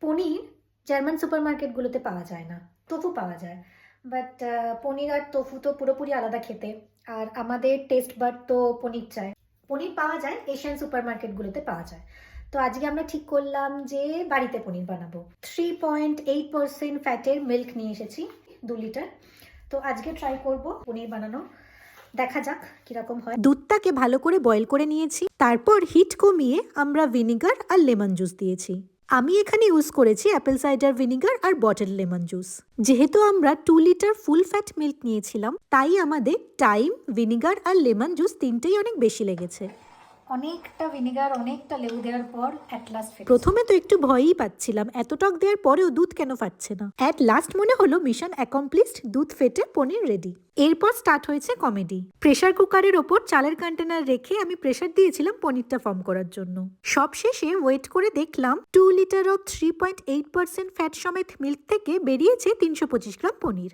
পনির German সুপারমার্কেটগুলোতে পাওয়া যায় না, তোফু পাওয়া যায়। বাট পনির আর তোফু তো পুরোপুরি আলাদা খেতে, আর আমাদের টেস্ট বাড তো পনির চায়। পনির পাওয়া যায় এশিয়ান সুপারমার্কেটগুলোতে পাওয়া যায়। তো আজকে আমরা ঠিক করলাম যে বাড়িতে পনির বানাবো। 3.8% ফ্যাটের মিল্ক নিয়ে এসেছি, 2 লিটার। তো আজকে ট্রাই করব পনির বানানো, দেখা যাক কিরকম হয়। দুধটাকে ভালো করে বয়েল করে নিয়েছি, তারপর হিট কমিয়ে আমরা ভিনিগার আর লেমন জুস দিয়েছি। আমি এখানে ইউজ করেছি অ্যাপেল সাইডার ভিনিগার আর বটল লেমন জুস। যেহেতু আমরা 2 লিটার ফুল ফ্যাট মিল্ক নিয়েছিলাম, তাই আমাদের টাইম, ভিনিগার আর লেমন জুস তিনটেই অনেক বেশি লেগেছে। অনেকটা ভিনেগার, অনেকটা লেবু দেওয়ার পর অ্যাট লাস্ট প্রথমে তো একটু ভয়ই পাচ্ছিলাম, এত টক দেওয়ার পরেও দুধ কেন ফাটছে না। অ্যাট লাস্ট মনে হলো মিশন অ্যাকমপ্লিশড, দুধ ফেটে পনির রেডি। এরপর স্টার্ট হয়েছে কমেডি। প্রেসার কুকারের ওপর চালের কন্টেনার রেখে আমি প্রেসার দিয়েছিলাম পনিরটা ফর্ম করার জন্য। সব শেষে ওয়েট করে দেখলাম 2 লিটার অফ 3.8% ফ্যাট সমেত মিল্ক থেকে বেরিয়েছে 325 গ্রাম পনির।